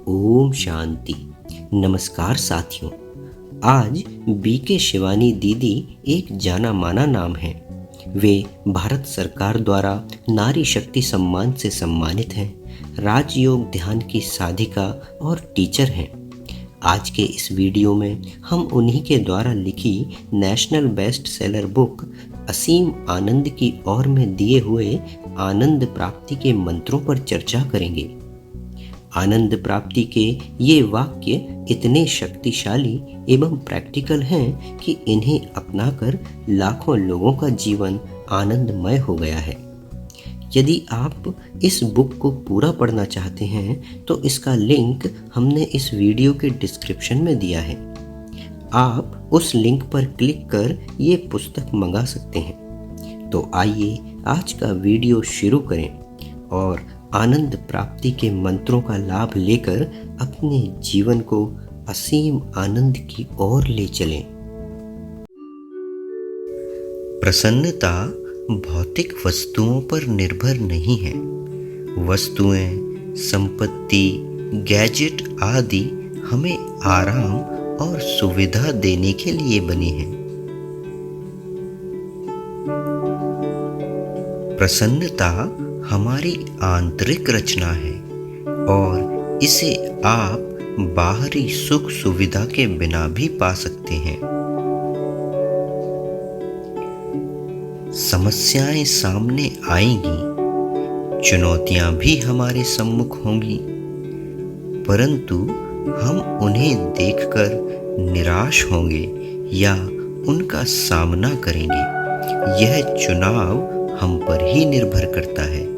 ओम शांति। नमस्कार साथियों। आज बीके शिवानी दीदी एक जाना माना नाम है। वे भारत सरकार द्वारा नारी शक्ति सम्मान से सम्मानित हैं। राजयोग ध्यान की साधिका और टीचर हैं। आज के इस वीडियो में हम उन्हीं के द्वारा लिखी नेशनल बेस्ट सेलर बुक असीम आनंद की ओर में दिए हुए आनंद प्राप्ति के मंत्रों पर चर्चा करेंगे। आनंद प्राप्ति के ये वाक्य इतने शक्तिशाली एवं प्रैक्टिकल हैं कि इन्हें अपनाकर लाखों लोगों का जीवन आनंदमय हो गया है। यदि आप इस बुक को पूरा पढ़ना चाहते हैं तो इसका लिंक हमने इस वीडियो के डिस्क्रिप्शन में दिया है। आप उस लिंक पर क्लिक कर ये पुस्तक मंगा सकते हैं। तो आइए आज का वीडियो शुरू करें और आनंद प्राप्ति के मंत्रों का लाभ लेकर अपने जीवन को असीम आनंद की ओर ले चलें। प्रसन्नता भौतिक वस्तुओं पर निर्भर नहीं है। वस्तुएं, संपत्ति, गैजेट आदि हमें आराम और सुविधा देने के लिए बनी हैं। प्रसन्नता हमारी आंतरिक रचना है और इसे आप बाहरी सुख सुविधा के बिना भी पा सकते हैं। समस्याएं सामने आएंगी, चुनौतियां भी हमारे सम्मुख होंगी, परंतु हम उन्हें देखकर निराश होंगे या उनका सामना करेंगे। यह चुनाव हम पर ही निर्भर करता है।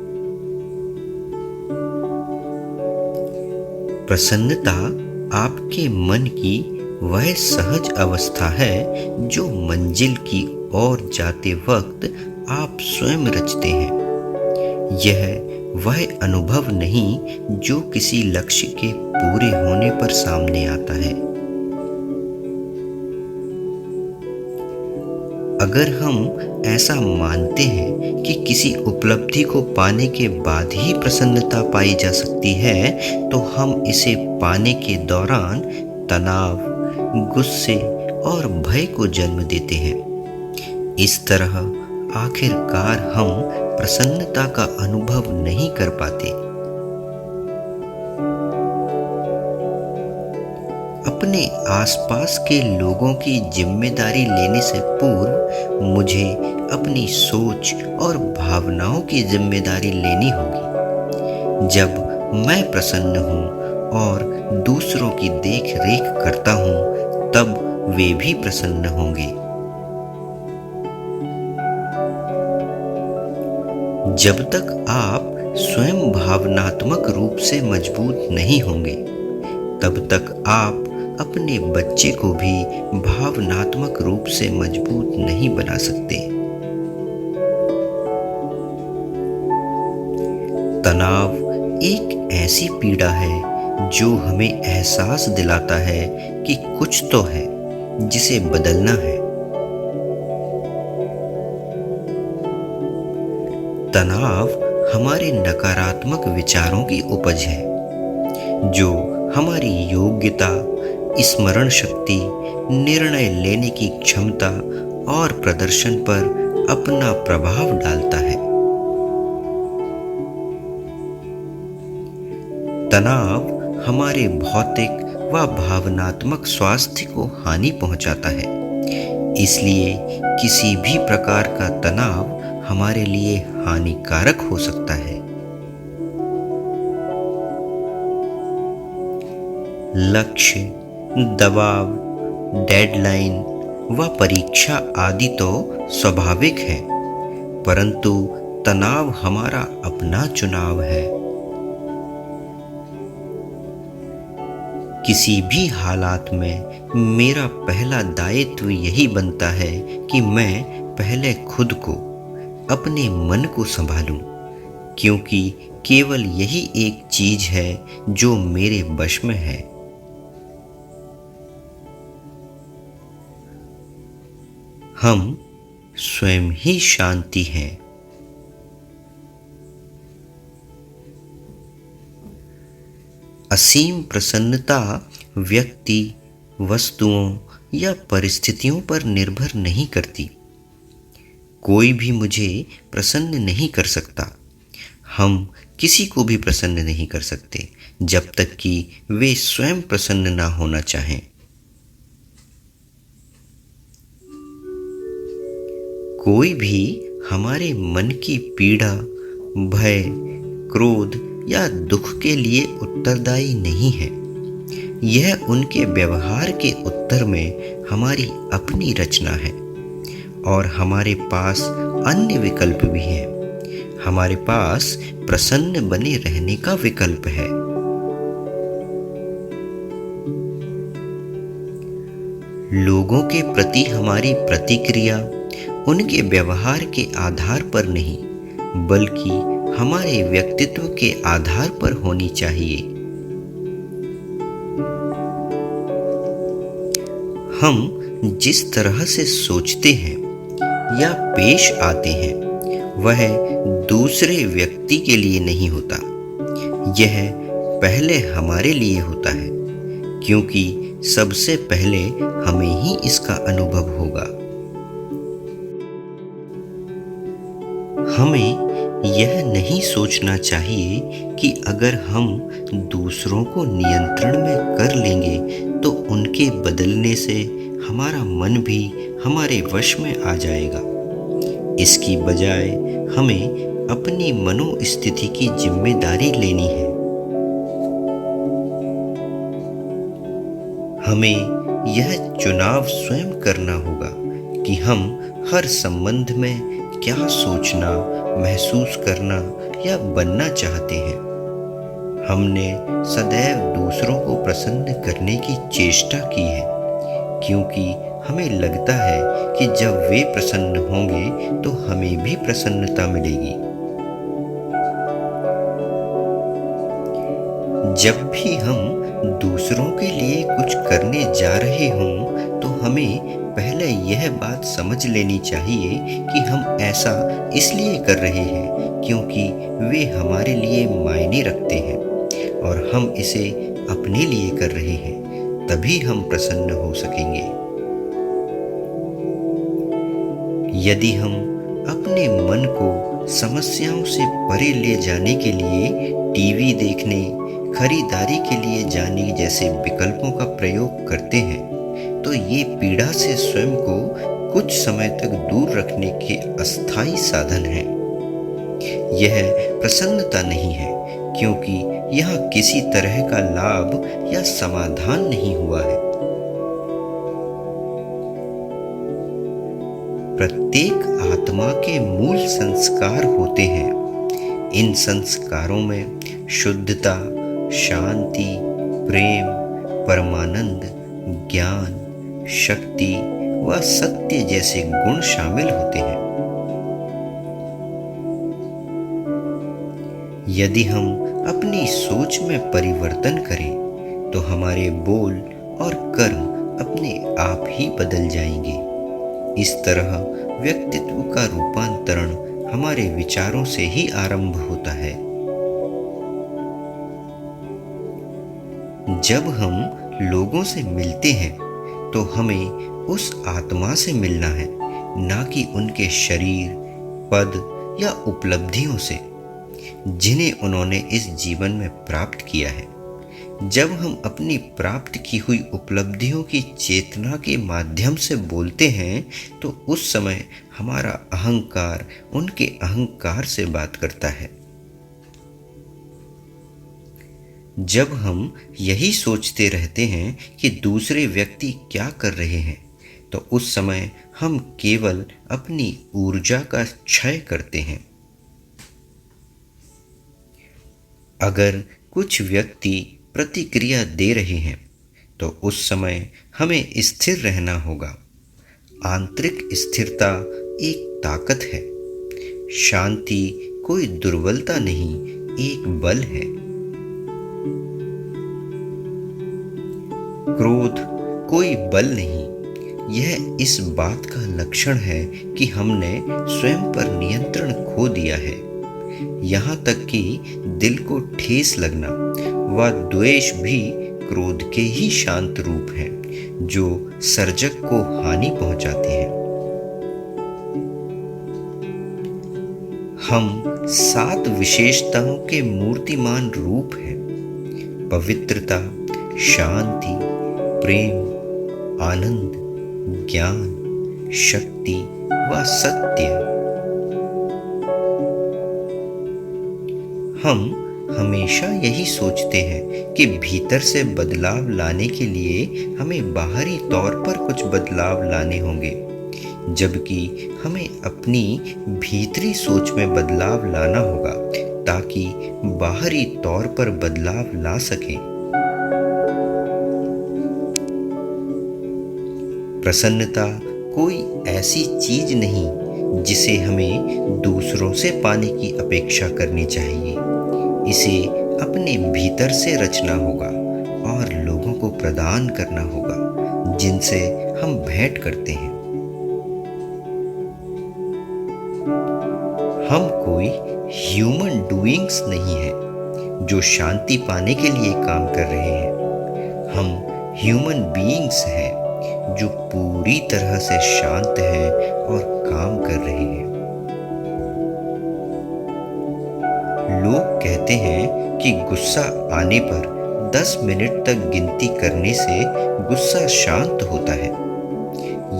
प्रसन्नता आपके मन की वह सहज अवस्था है जो मंजिल की ओर जाते वक्त आप स्वयं रचते हैं। यह वह अनुभव नहीं जो किसी लक्ष्य के पूरे होने पर सामने आता है। अगर हम ऐसा मानते हैं कि किसी उपलब्धि को पाने के बाद ही प्रसन्नता पाई जा सकती है, तो हम इसे पाने के दौरान तनाव, गुस्से और भय को जन्म देते हैं। इस तरह आखिरकार हम प्रसन्नता का अनुभव नहीं कर पाते। अपने आसपास के लोगों की जिम्मेदारी लेने से पूर्व मुझे अपनी सोच और भावनाओं की जिम्मेदारी लेनी होगी। जब मैं प्रसन्न हूँ और दूसरों की देख रेख करता हूँ, तब वे भी प्रसन्न होंगे। जब तक आप स्वयं भावनात्मक रूप से मजबूत नहीं होंगे, तब तक आप अपने बच्चे को भी भावनात्मक रूप से मजबूत नहीं बना सकते। तनाव एक ऐसी पीड़ा है जो हमें एहसास दिलाता है कि कुछ तो है जिसे बदलना है। तनाव हमारे नकारात्मक विचारों की उपज है जो हमारी योग्यता, स्मरण शक्ति, निर्णय लेने की क्षमता और प्रदर्शन पर अपना प्रभाव डालता है। तनाव हमारे भौतिक व भावनात्मक स्वास्थ्य को हानि पहुंचाता है। इसलिए किसी भी प्रकार का तनाव हमारे लिए हानिकारक हो सकता है। लक्ष्य, दबाव, डेडलाइन व परीक्षा आदि तो स्वाभाविक है, परंतु तनाव हमारा अपना चुनाव है। किसी भी हालात में मेरा पहला दायित्व यही बनता है कि मैं पहले खुद को, अपने मन को संभालूं, क्योंकि केवल यही एक चीज है जो मेरे वश में है। हम स्वयं ही शांति हैं। असीम प्रसन्नता व्यक्ति, वस्तुओं या परिस्थितियों पर निर्भर नहीं करती। कोई भी मुझे प्रसन्न नहीं कर सकता। हम किसी को भी प्रसन्न नहीं कर सकते जब तक कि वे स्वयं प्रसन्न ना होना चाहें। कोई भी हमारे मन की पीड़ा, भय, क्रोध या दुख के लिए उत्तरदायी नहीं है। यह उनके व्यवहार के उत्तर में हमारी अपनी रचना है और हमारे पास अन्य विकल्प भी हैं। हमारे पास प्रसन्न बने रहने का विकल्प है। लोगों के प्रति हमारी प्रतिक्रिया उनके व्यवहार के आधार पर नहीं, बल्कि हमारे व्यक्तित्व के आधार पर होनी चाहिए। हम जिस तरह से सोचते हैं या पेश आते हैं, वह दूसरे व्यक्ति के लिए नहीं होता। यह पहले हमारे लिए होता है, क्योंकि सबसे पहले हमें ही इसका अनुभव होगा। हमें यह नहीं सोचना चाहिए कि अगर हम दूसरों को नियंत्रण में कर लेंगे तो उनके बदलने से हमारा मन भी हमारे वश में आ जाएगा। इसकी बजाय हमें अपनी मनोस्थिति की जिम्मेदारी लेनी है। हमें यह चुनाव स्वयं करना होगा कि हम हर संबंध में क्या सोचना, महसूस करना या बनना चाहते हैं। हमने सदैव दूसरों को प्रसन्न करने की चेष्टा की है, क्योंकि हमें लगता है कि जब वे प्रसन्न होंगे तो हमें भी प्रसन्नता मिलेगी। जब भी हम दूसरों के लिए कुछ करने जा रहे हों तो हमें पहले यह बात समझ लेनी चाहिए कि हम ऐसा इसलिए कर रहे हैं क्योंकि वे हमारे लिए मायने रखते हैं और हम इसे अपने लिए कर रहे हैं, तभी हम प्रसन्न हो सकेंगे। यदि हम अपने मन को समस्याओं से परे ले जाने के लिए टीवी देखने, खरीदारी के लिए जाने जैसे विकल्पों का प्रयोग करते हैं, तो ये पीड़ा से स्वयं को कुछ समय तक दूर रखने के अस्थायी साधन हैं। यह प्रसन्नता नहीं है, क्योंकि यहाँ किसी तरह का लाभ या समाधान नहीं हुआ है। प्रत्येक आत्मा के मूल संस्कार होते हैं। इन संस्कारों में शुद्धता, शांति, प्रेम, परमानंद, ज्ञान, शक्ति व सत्य जैसे गुण शामिल होते हैं। यदि हम अपनी सोच में परिवर्तन करें तो हमारे बोल और कर्म अपने आप ही बदल जाएंगे। इस तरह व्यक्तित्व का रूपांतरण हमारे विचारों से ही आरंभ होता है। जब हम लोगों से मिलते हैं तो हमें उस आत्मा से मिलना है, ना कि उनके शरीर, पद या उपलब्धियों से जिन्हें उन्होंने इस जीवन में प्राप्त किया है। जब हम अपनी प्राप्त की हुई उपलब्धियों की चेतना के माध्यम से बोलते हैं तो उस समय हमारा अहंकार उनके अहंकार से बात करता है। जब हम यही सोचते रहते हैं कि दूसरे व्यक्ति क्या कर रहे हैं, तो उस समय हम केवल अपनी ऊर्जा का क्षय करते हैं। अगर कुछ व्यक्ति प्रतिक्रिया दे रहे हैं तो उस समय हमें स्थिर रहना होगा। आंतरिक स्थिरता एक ताकत है। शांति कोई दुर्बलता नहीं, एक बल है। क्रोध कोई बल नहीं, यह इस बात का लक्षण है कि हमने स्वयं पर नियंत्रण खो दिया है। यहाँ तक कि दिल को ठेस लगना व द्वेष भी क्रोध के ही शांत रूप हैं, जो सर्जक को हानि पहुंचाते हैं। हम 7 विशेषताओं के मूर्तिमान रूप हैं: पवित्रता, शांति, प्रेम, आनंद, ज्ञान, शक्ति व सत्य। हम हमेशा यही सोचते हैं कि भीतर से बदलाव लाने के लिए हमें बाहरी तौर पर कुछ बदलाव लाने होंगे, जबकि हमें अपनी भीतरी सोच में बदलाव लाना होगा ताकि बाहरी तौर पर बदलाव ला सकें। प्रसन्नता कोई ऐसी चीज नहीं जिसे हमें दूसरों से पाने की अपेक्षा करनी चाहिए। इसे अपने भीतर से रचना होगा और लोगों को प्रदान करना होगा जिनसे हम भेंट करते हैं। हम कोई ह्यूमन डूइंग्स नहीं है जो शांति पाने के लिए काम कर रहे हैं। हम ह्यूमन बीइंग्स हैं जो पूरी तरह से शांत हैं और काम कर रहे हैं। लोग कहते हैं कि गुस्सा आने पर 10 मिनट तक गिनती करने से गुस्सा शांत होता है।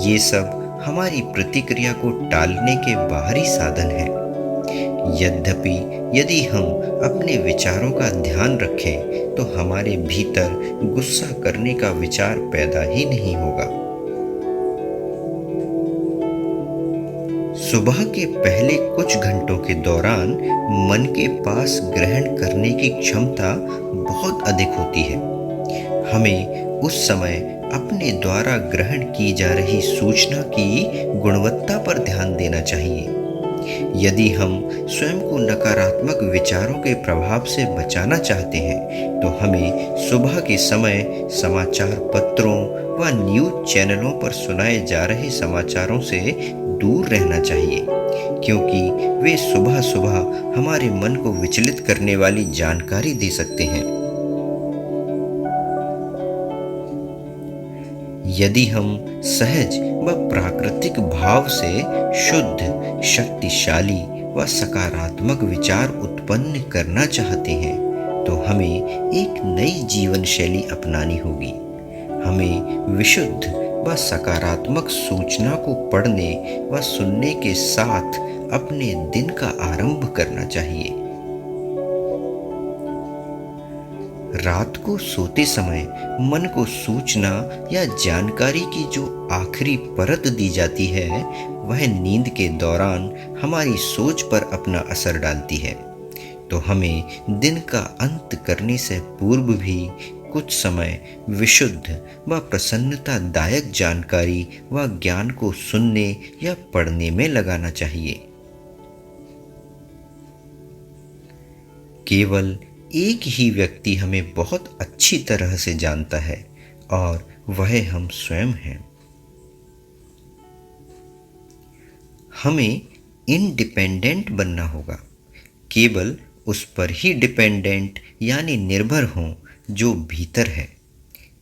ये सब हमारी प्रतिक्रिया को टालने के बाहरी साधन हैं। यद्यपि यदि हम अपने विचारों का ध्यान रखें तो हमारे भीतर गुस्सा करने का विचार पैदा ही नहीं होगा। सुबह के पहले कुछ घंटों के दौरान मन के पास ग्रहण करने की क्षमता बहुत अधिक होती है। हमें उस समय अपने द्वारा ग्रहण की जा रही सूचना की गुणवत्ता पर ध्यान देना चाहिए। यदि हम स्वयं को नकारात्मक विचारों के प्रभाव से बचाना चाहते हैं तो हमें सुबह के समय समाचार पत्रों व न्यूज़ चैनलों पर सुनाए जा रहे समाचारों से दूर रहना चाहिए, क्योंकि वे सुबह सुबह हमारे मन को विचलित करने वाली जानकारी दे सकते हैं। यदि हम सहज व प्राकृतिक भाव से शुद्ध, शक्तिशाली व सकारात्मक विचार उत्पन्न करना चाहते हैं तो हमें एक नई जीवन शैली अपनानी होगी। हमें विशुद्ध व सकारात्मक सूचना को पढ़ने व सुनने के साथ अपने दिन का आरंभ करना चाहिए। रात को सोते समय मन को सूचना या जानकारी की जो आखिरी परत दी जाती है वह नींद के दौरान हमारी सोच पर अपना असर डालती है। तो हमें दिन का अंत करने से पूर्व भी कुछ समय विशुद्ध व प्रसन्नतादायक जानकारी व ज्ञान को सुनने या पढ़ने में लगाना चाहिए। केवल एक ही व्यक्ति हमें बहुत अच्छी तरह से जानता है और वह हम स्वयं हैं। हमें इंडिपेंडेंट बनना होगा, केवल उस पर ही डिपेंडेंट यानी निर्भर हों जो भीतर है,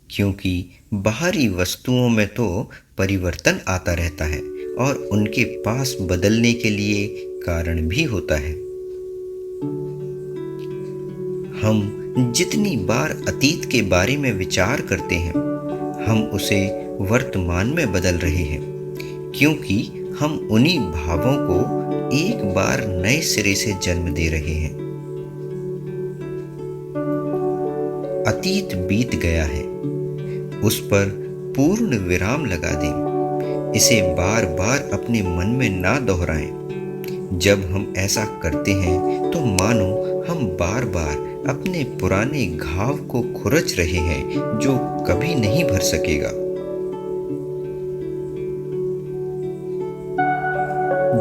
क्योंकि बाहरी वस्तुओं में तो परिवर्तन आता रहता है और उनके पास बदलने के लिए कारण भी होता है। हम जितनी बार अतीत के बारे में विचार करते हैं हम उसे वर्तमान में बदल रहे हैं, क्योंकि हम उन्हीं भावों को एक बार नए सिरे से जन्म दे रहे हैं। अतीत बीत गया है, उस पर पूर्ण विराम लगा दें। इसे बार बार अपने मन में ना दोहराएं। जब हम ऐसा करते हैं तो मानो हम बार बार अपने पुराने घाव को खुरच रहे हैं जो कभी नहीं भर सकेगा।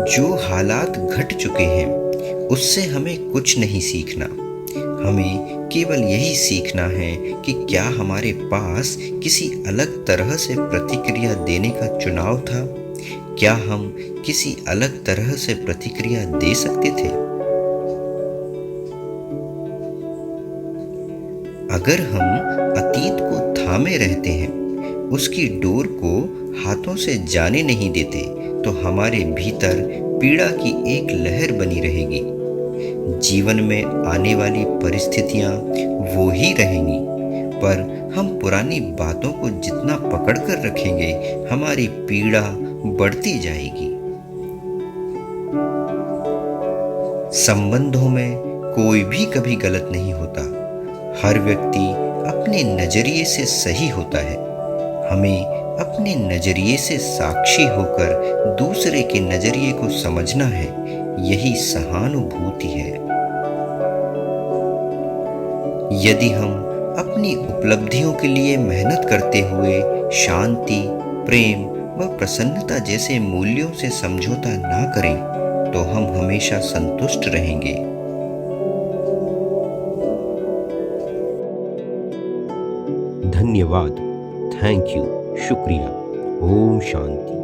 जो हालात घट चुके हैं उससे हमें कुछ नहीं सीखना। हमें केवल यही सीखना है कि क्या हमारे पास किसी अलग तरह से प्रतिक्रिया देने का चुनाव था? क्या हम किसी अलग तरह से प्रतिक्रिया दे सकते थे? अगर हम अतीत को थामे रहते हैं, उसकी डोर को हाथों से जाने नहीं देते, तो हमारे भीतर पीड़ा की एक लहर बनी रहेगी। जीवन में आने वाली परिस्थितियां वो ही रहेंगी, पर हम पुरानी बातों को जितना पकड़ कर रखेंगे, हमारी पीड़ा बढ़ती जाएगी। संबंधों में कोई भी कभी गलत नहीं होता। हर व्यक्ति अपने नजरिए से सही होता है। हमें अपने नजरिए से साक्षी होकर दूसरे के नजरिए को समझना है। यही सहानुभूति है। यदि हम अपनी उपलब्धियों के लिए मेहनत करते हुए शांति, प्रेम व प्रसन्नता जैसे मूल्यों से समझौता ना करें, तो हम हमेशा संतुष्ट रहेंगे। धन्यवाद। Thank you. शुक्रिया। ओम शांति।